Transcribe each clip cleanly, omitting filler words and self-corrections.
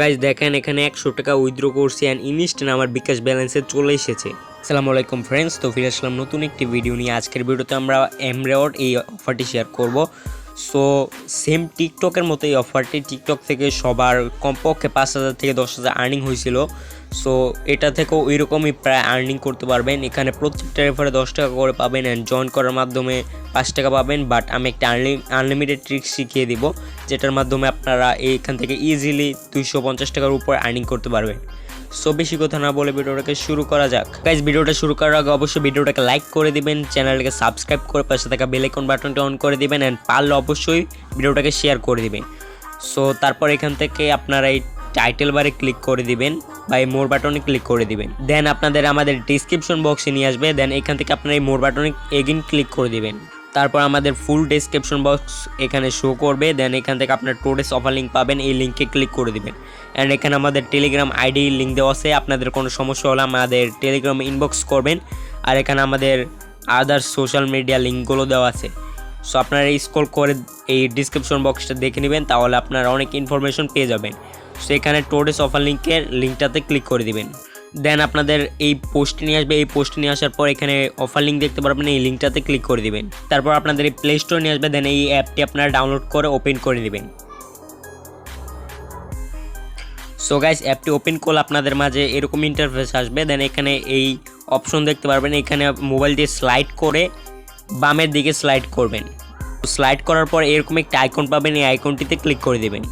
Guys দেখেন এখানে 100 টাকা উইথড্র করছি অ্যান্ড ইনস্ট্যান্ট আমার বিকাশ ব্যালেন্সে চলে এসেছে। আসসালামু আলাইকুম ফ্রেন্ডস, তো ফিরে আসলাম নতুন একটি ভিডিও নিয়ে। আজকের ভিডিওতে আমরা mReward এই অফারটি শেয়ার করব। সো সেম টিকটকের মতো এই অফারটি টিকটক থেকে সবার কমপক্ষে 5,000 থেকে 10,000 আর্নিং হয়েছিল। সো এটা থেকেও ওইরকমই প্রায় আর্নিং করতে পারবেন। এখানে প্রত্যেকটা রেফারে 10 টাকা করে পাবেন অ্যান্ড জয়েন করার মাধ্যমে 5 টাকা পাবেন। বাট আমি একটা আনলিমিটেড ট্রিক্স শিখিয়ে দিব, যেটার মাধ্যমে আপনারা এইখান থেকে ইজিলি 250 টাকার উপর আর্নিং করতে পারবেন। সো বেশি কথা না বলে ভিডিওটাকে শুরু করা যাক। গাইজ ভিডিওটা শুরু করার আগে অবশ্যই ভিডিওটাকে লাইক করে দিবেন, চ্যানেলটাকে সাবস্ক্রাইব করে পাশে থাকা বেল আইকন বাটনটা অন করে দিবেন অ্যান্ড পারলে অবশ্যই ভিডিওটাকে শেয়ার করে দিবেন। সো তারপর এখান থেকে আপনারা এই টাইটেল বারে ক্লিক করে দিবেন বা এই মোর বাটনে ক্লিক করে দিবেন। দেন আপনাদের আমাদের ডিসক্রিপশন বক্সে নিয়ে আসবে। দেন এখান থেকে আপনারা এই মোর বাটনে এগেইন ক্লিক করে দিবেন। তারপর আমাদের ফুল ডেসক্রিপশন বক্স এখানে শো করবে। দেন এখান থেকে আপনার টোডেস অফার লিঙ্ক পাবেন, এই লিঙ্কে ক্লিক করে দিবেন। অ্যান্ড এখানে আমাদের টেলিগ্রাম আইডি লিঙ্ক দেওয়া আছে, আপনাদের কোনো সমস্যা হলে আমাদের টেলিগ্রামে ইনবক্স করবেন। আর এখানে আমাদের আদার সোশ্যাল মিডিয়া লিঙ্কগুলো দেওয়া আছে। সো আপনারা স্ক্রল করে এই ডিসক্রিপশন বক্সটা দেখে নেবেন, তাহলে আপনারা অনেক ইনফরমেশন পেয়ে যাবেন। সো এখানে টোডেস অফার লিঙ্কের লিঙ্কটাতে ক্লিক করে দিবেন। দেন আপনাদের এই পোস্টে নিয়ে আসবে। এই পোস্টে নিয়ে আসার পর এখানে অফার লিঙ্ক দেখতে পারবেন, এই লিঙ্কটাতে ক্লিক করে দিবেন। তারপর আপনাদের এই প্লে স্টোর নিয়ে আসবে। দেন এই অ্যাপটি আপনারা ডাউনলোড করে ওপেন করে নেবেন। সো গাইস অ্যাপটি ওপেন করলে আপনাদের মাঝে এরকম ইন্টারফেস আসবে। দেন এখানে এই অপশন দেখতে পারবেন, এখানে মোবাইল দিয়ে স্লাইড করে বামের দিকে স্লাইড করবেন। স্লাইড করার পর এরকম একটা আইকন পাবেন, এই আইকনটিতে ক্লিক করে দেবেন।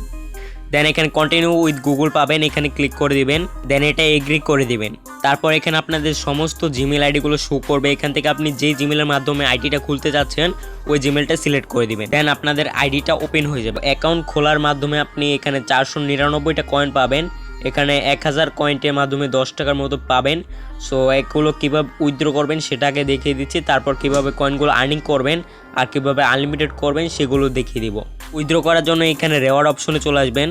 দেন এখানে কন্টিনিউ উইথ গুগল পাবেন, এখানে ক্লিক করে দিবেন। দেন এটা এগ্রি করে দিবেন। তারপর এখানে আপনাদের সমস্ত জিমেল আইডিগুলো শো করবে। এখান থেকে আপনি যে জিমেলের মাধ্যমে আইডিটা খুলতে যাচ্ছেন ওই জিমেলটা সিলেক্ট করে দিবেন। দেন আপনাদের আইডিটা ওপেন হয়ে যাবে। অ্যাকাউন্ট খোলার মাধ্যমে আপনি এখানে 499টা কয়েন পাবেন। এখানে 1000 কয়েন্টের মাধ্যমে 10 টাকার মতো পাবেন। সো এগুলো কীভাবে উইথড্র করবেন সেটাকে দেখিয়ে দিচ্ছি। তারপর কীভাবে কয়েনগুলো আর্নিং করবেন আর কীভাবে আনলিমিটেড করবেন সেগুলো দেখিয়ে দিব। উইথড্র করার জন্য এখানে রেওয়ার্ড অপশনে চলে আসবেন।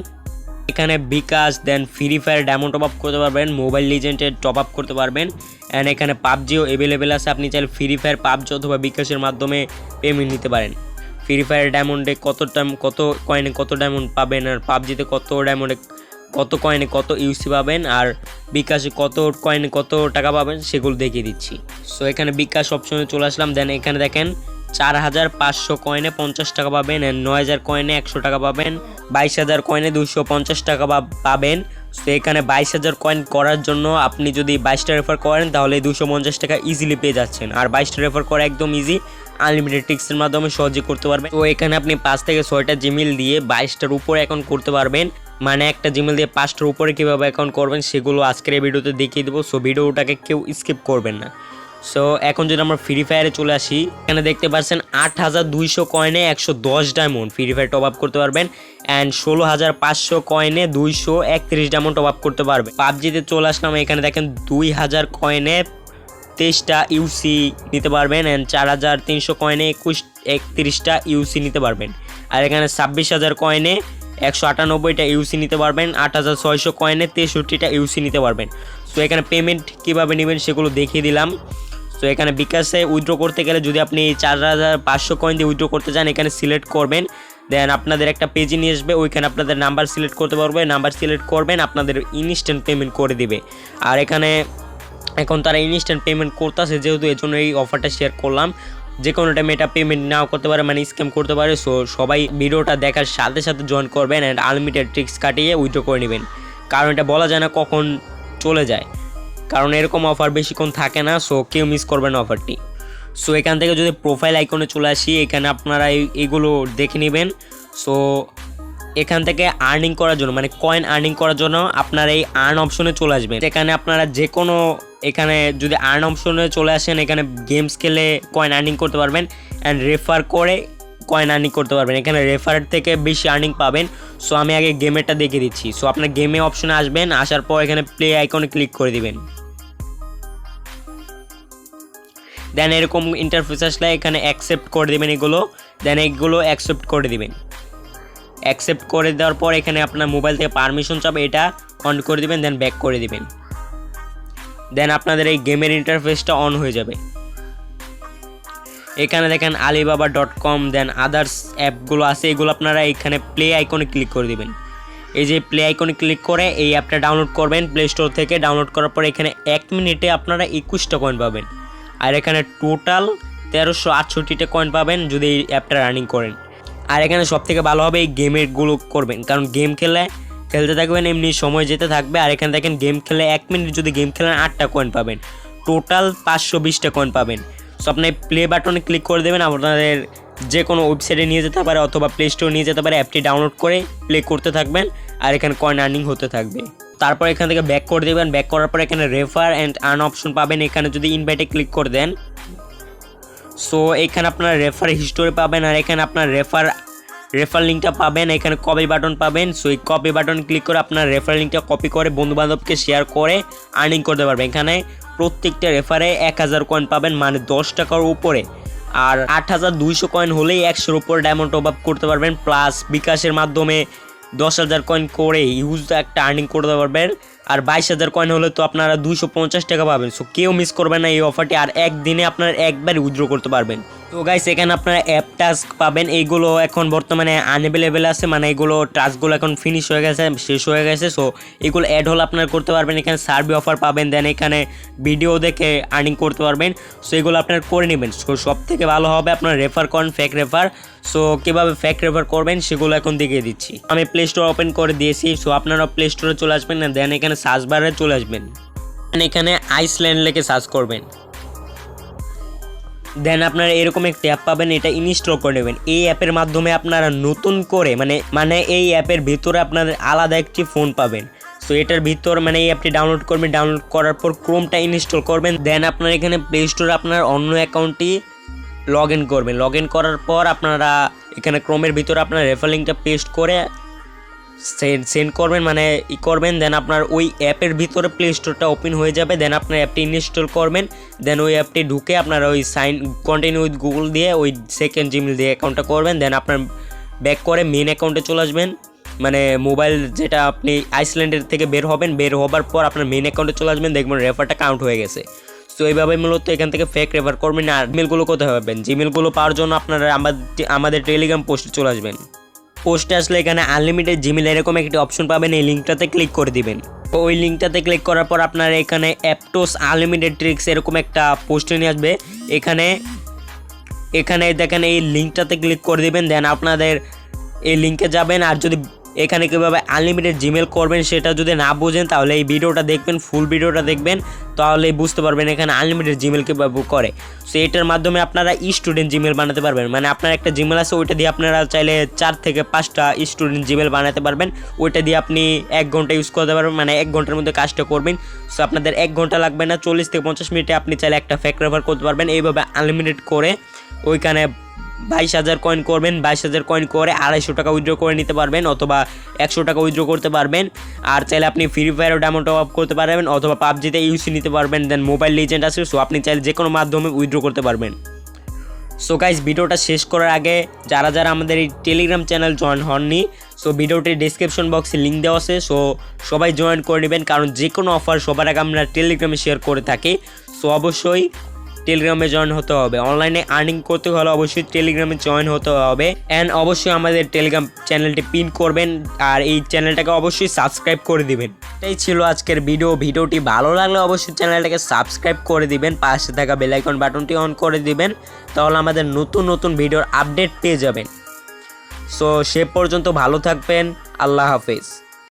এখানে বিকাশ দেন Free Fire diamond top up করতে পারবেন, মোবাইল লিজেন্ডের টপ আপ করতে পারবেন অ্যান্ড এখানে পাবজিও অ্যাভেলেবেল আছে। আপনি চাইলে ফ্রি ফায়ার পাবজি অথবা বিকাশের মাধ্যমে পেমেন্ট নিতে পারেন। ফ্রি ফায়ার ডায়মন্ডে কত কয়েনে কত ডায়মন্ড পাবেন, আর পাবজিতে কত ডায়মন্ডে কত কয়েনে কত ইউসি পাবেন, আর বিকাশে কত কয়েনে কত টাকা পাবেন সেগুলো দেখিয়ে দিচ্ছি। সো এখানে বিকাশ অপশনে চলে আসলাম। দেন এখানে দেখেন 4500 কয়েনে 50 টাকা পাবেন অ্যান্ড 9000 কয়েনে 100 টাকা পাবেন, 22,000 কয়েনে 250 টাকা পাবেন। তো এখানে 22,000 কয়েন করার জন্য আপনি যদি 22টা রেফার করেন তাহলে 250 টাকা ইজিলি পেয়ে যাচ্ছেন। আর 22টা রেফার করা একদম ইজি, আনলিমিটেড ট্রিক্সের মাধ্যমে সহজে করতে পারবেন। তো এখানে আপনি 5 থেকে 6টা জিমেল দিয়ে 22টার উপরে অ্যাকাউন্ট করতে পারবেন। মানে একটা জিমেল দিয়ে 5টার উপরে কীভাবে অ্যাকাউন্ট করবেন সেগুলো আজকের এই ভিডিওতে দেখিয়ে দেবো। সো ভিডিওটাকে কেউ স্কিপ করবেন না। সো এখন যদি আমরা ফ্রি ফায়ারে চলে আসি, এখানে দেখতে পাচ্ছেন 8200 কয়েনে 110 diamond free fire top up করতে পারবেন অ্যান্ড 16500 কয়েনে 231 ডায়মন্ড টপ আপ করতে পারবেন। পাবজিতে চলে আসলাম। এখানে দেখেন 2000 কয়েনে 23টা ইউসি নিতে পারবেন অ্যান্ড 4300 কয়েনে 31টা ইউসি নিতে পারবেন। আর এখানে 26,000 কয়েনে 198টা ইউসি নিতে পারবেন, 8600 কয়েনে 63টা ইউসি নিতে পারবেন। সো এখানে পেমেন্ট কীভাবে নেবেন সেগুলো দেখিয়ে দিলাম। সো এখানে বিকাশে উইথড্র করতে গেলে যদি আপনি 4500 কয়েন দিয়ে উইথড্র করতে চান এখানে সিলেক্ট করবেন। দেন আপনাদের একটা পেজে নিয়ে আসবে, ওইখানে আপনাদের নাম্বার সিলেক্ট করতে পারবে, নাম্বার সিলেক্ট করবেন, আপনাদের ইনস্ট্যান্ট পেমেন্ট করে দিবে। আর এখানে এখন তারা ইনস্ট্যান্ট পেমেন্ট করতেছে, যেহেতু এই জন্য এই অফারটা শেয়ার করলাম। যে কোনো টাইমে এটা পেমেন্ট নাও করতে পারে, মানে স্ক্যাম করতে পারে। সো সবাই ভিডিওটা দেখার সাথে সাথে জয়েন করবেন অ্যান্ড আনলিমিটেড ট্রিক্স কাটিয়ে উইথড্র করে নেবেন, কারণ এটা বলা যায় না কখন চলে যায়, কারণ এরকম অফার বেশিক্ষণ থাকে না। সো কেউ মিস করবেন না অফারটি। সো এখান থেকে যদি প্রোফাইল আইকনে চলে আসি, এখানে আপনারা এইগুলো দেখে নেবেন। সো এখান থেকে আর্নিং করার জন্য, মানে কয়েন আর্নিং করার জন্য আপনারা এই আর্ন অপশনে চলে আসবেন। এখানে আপনারা যে কোনো, এখানে যদি আর্ন অপশনে চলে আসেন এখানে গেমস খেলে কয়েন আর্নিং করতে পারবেন অ্যান্ড রেফার করে কয়েন আর্নিং করতে পারবেন। এখানে রেফার থেকে বেশি আর্নিং পাবেন। সো আমি আগে গেমেরটা দেখিয়ে দিচ্ছি। সো আপনার গেমে অপশনে আসবেন, আসার পর এখানে প্লে আইকনে ক্লিক করে দিবেন। দেন এরকম ইন্টারফেস আসলে এখানে অ্যাকসেপ্ট করে দেবেন এগুলো। দেন এগুলো অ্যাকসেপ্ট করে দিবেন। অ্যাকসেপ্ট করে দেওয়ার পর এখানে আপনার মোবাইল থেকে পারমিশন চাবে, এটা অন করে দিবেন। দেন ব্যাক করে দিবেন। দেন আপনাদের এই গেমের ইন্টারফেসটা অন হয়ে যাবে। এখানে দেখেন alibaba.com দেন আদার্স অ্যাপগুলো আছে, এগুলো আপনারা এখানে প্লে আইকনে ক্লিক করে দিবেন। এই যে প্লে আইকনে ক্লিক করে এই অ্যাপটা ডাউনলোড করবেন প্লে স্টোর থেকে। ডাউনলোড করার পর এখানে 1 মিনিটে আপনারা 21টা কয়েন পাবেন, আর এখানে টোটাল 1368টা কয়েন পাবেন যদি এই অ্যাপটা রানিং করেন। আর এখানে সবথেকে ভালো হবে এই গেমেরগুলো করবেন, কারণ গেম খেলতে থাকবেন, এমনি সময় যেতে থাকবে। আর এখানে দেখেন গেম খেলে 1 মিনিট যদি গেম খেলেন 8টা কয়েন পাবেন, টোটাল 520টা কয়েন পাবেন। সো আপনি প্লে বাটনে ক্লিক করে দেবেন, আপনাদের যে কোনো ওয়েবসাইটে নিয়ে যেতে পারে অথবা প্লে স্টোরে নিয়ে যেতে পারে। অ্যাপটি ডাউনলোড করে প্লে করতে থাকবেন আর এখানে কয়েন আর্নিং হতে থাকবে। তারপর এখান থেকে ব্যাক করে দেবেন। ব্যাক করার পর এখানে রেফার অ্যান্ড আর্ন অপশন পাবেন, এখানে যদি ইনভাইটে ক্লিক করে দেন সো এখানে আপনার রেফার হিস্টোরি পাবেন, আর এখানে আপনার রেফার লিঙ্কটা পাবেন, এখানে কপি বাটন পাবেন। সো এই কপি বাটন ক্লিক করে আপনার রেফার লিঙ্কটা কপি করে বন্ধুবান্ধবকে শেয়ার করে আর্নিং করতে পারবেন। এখানে প্রত্যেকটা রেফারে 1000 কয়েন পাবেন, মানে 10 টাকার উপরে। আর 8200 কয়েন হলেই 100-এর উপর ডায়মন্ড টপ আপ করতে পারবেন, প্লাস বিকাশের মাধ্যমে 10,000 কয়েন করে ইউজ একটা আর্নিং করতে পারবেন। আর 22,000 কয়েন হলে তো আপনারা 250 টাকা পাবেন। সো কেউ মিস করবেন না এই অফারটি, আর একদিনে আপনারা একবার উইথড্র করতে পারবেন। তো গাইস এখানে আপনারা অ্যাপ টাস্ক পাবেন, এইগুলো এখন বর্তমানে আনএভেলেবেল আছে, মানে এগুলো টাস্কগুলো এখন ফিনিশ হয়ে গেছে, শেষ হয়ে গেছে। সো এগুলো অ্যাড হলে আপনারা করতে পারবেন। এখানে সার্ভে অফার পাবেন, দেন এখানে ভিডিও দেখে আর্নিং করতে পারবেন। সো এগুলো আপনারা করে নেবেন। সো সব থেকে ভালো হবে আপনারা রেফার করেন ফেক রেফার। সো কীভাবে ফেক রেফার করবেন সেগুলো এখন দেখিয়ে দিচ্ছি। আমি প্লে স্টোর ওপেন করে দিয়েছি। সো আপনারা প্লে স্টোরে চলে আসবেন, না দেন এখানে সার্চ বারে চলে আসবেন, এখানে আইসল্যান্ড লিখে সার্চ করবেন। দেন আপনারা এরকম একটা অ্যাপ পাবেন, এটা ইনস্টল করে নেবেন। এই অ্যাপের মাধ্যমে আপনারা নতুন করে মানে এই অ্যাপের ভিতরে আপনাদের আলাদা একটি ফোন পাবেন। সো এটার ভিতর এই অ্যাপটি ডাউনলোড করবেন। ডাউনলোড করার পর ক্রোমটা ইনস্টল করবেন। দেন আপনারা এখানে প্লে স্টোরে আপনার অন্য অ্যাকাউন্টটি লগ ইন করবেন। লগ ইন করার পর আপনারা এখানে ক্রোমের ভিতরে আপনার রেফার লিঙ্কটা পেস্ট করে সেন্ড করবেন, করবেন। দেন আপনার ওই অ্যাপের ভিতরে প্লে স্টোরটা ওপেন হয়ে যাবে। দেন আপনার অ্যাপটি ইনস্টল করবেন। দেন ওই অ্যাপটি ঢুকে আপনারা ওই কন্টিনিউ উইথ গুগল দিয়ে ওই সেকেন্ড জিমেল দিয়ে অ্যাকাউন্টটা করবেন। দেন আপনার ব্যাক করে মেন অ্যাকাউন্টে চলে আসবেন, মোবাইল যেটা আপনি আইসল্যান্ডের থেকে বের হবেন। বের হবার পর আপনার মেন অ্যাকাউন্টে চলে আসবেন, দেখবেন রেফারটা কাউন্ট হয়ে গেছে। সো এইভাবে মূলত এখান থেকে ফেক রেফার করবেন। আর জিমেলগুলো কোথায় পাবেন? জিমেলগুলো পাওয়ার জন্য আপনারা আমাদের টেলিগ্রাম পোস্টে চলে আসবেন। পোস্টে আসলে এখানে আনলিমিটেড জিমেল এরকম একটি অপশন পাবেন, এই লিঙ্কটাতে ক্লিক করে দিবেন। ওই লিঙ্কটাতে ক্লিক করার পর আপনারা এখানে অ্যাপটোস আনলিমিটেড ট্রিক্স এরকম একটা পোস্টে নিয়ে আসবে। এখানে দেখেন এই লিঙ্কটাতে ক্লিক করে দিবেন। দেন আপনাদের এই লিঙ্কে যাবেন। আর যদি এখানে কীভাবে আনলিমিটেড জিমেল করবেন সেটা যদি না বোঝেন তাহলে এই ভিডিওটা দেখবেন, ফুল ভিডিওটা দেখবেন, তাহলে বুঝতে পারবেন এখানে আনলিমিটেড জিমেল কীভাবে করে। সো এটার মাধ্যমে আপনারা স্টুডেন্ট জিমেল বানাতে পারবেন, আপনার একটা জিমেল আছে ওইটা দিয়ে আপনারা চাইলে 4 থেকে 5টা স্টুডেন্ট জিমেল বানাতে পারবেন। ওইটা দিয়ে আপনি 1 ঘন্টা ইউজ করতে পারবেন, 1 ঘন্টার মধ্যে কাজটা করবেন। সো আপনাদের 1 ঘন্টা লাগবে না, 40 থেকে 50 মিনিটে আপনি চাইলে একটা ফেক রেফার করতে পারবেন। এইভাবে আনলিমিটেড করে ওইখানে 22,000 কয়েন করবেন। 22,000 কয়েন করে 250 টাকা উইথড্র করে নিতে পারবেন, অথবা 100 টাকা উইথড্র করতে পারবেন। আর চাইলে আপনি ফ্রি ফায়ারও ডায়মন্ড টপ আপ করতে পারবেন, অথবা পাবজিতে ইউসি নিতে পারবেন। দেন মোবাইল লিজেন্ড আছে, সো আপনি চাইলে যে কোনো মাধ্যমে উইথড্র করতে পারবেন। সো গাইস ভিডিওটা শেষ করার আগে যারা আমাদের এই টেলিগ্রাম চ্যানেল জয়েন হননি, সো ভিডিওটির ডেসক্রিপশন বক্সে লিঙ্ক দেওয়া আছে, সো সবাই জয়েন করে নেবেন, কারণ যে কোনো অফার সবার আগে আমরা টেলিগ্রামে শেয়ার করে থাকি। সো অবশ্যই টেলিগ্রামে জয়েন হতে হবে। অনলাইনে আর্নিং করতে হলে অবশ্যই টেলিগ্রামে জয়েন হতে হবে। অ্যান্ড অবশ্যই আমাদের টেলিগ্রাম চ্যানেলটি পিন করবেন, আর এই চ্যানেলটাকে অবশ্যই সাবস্ক্রাইব করে দিবেন। এটাই ছিল আজকের ভিডিওটি ভালো লাগলে অবশ্যই চ্যানেলটাকে সাবস্ক্রাইব করে দিবেন, পাশে থাকা বেল আইকন বাটনটি অন করে দিবেন, তাহলে আমাদের নতুন ভিডিওর আপডেট পেয়ে যাবেন। সো সে পর্যন্ত ভালো থাকবেন, আল্লাহ হাফেজ।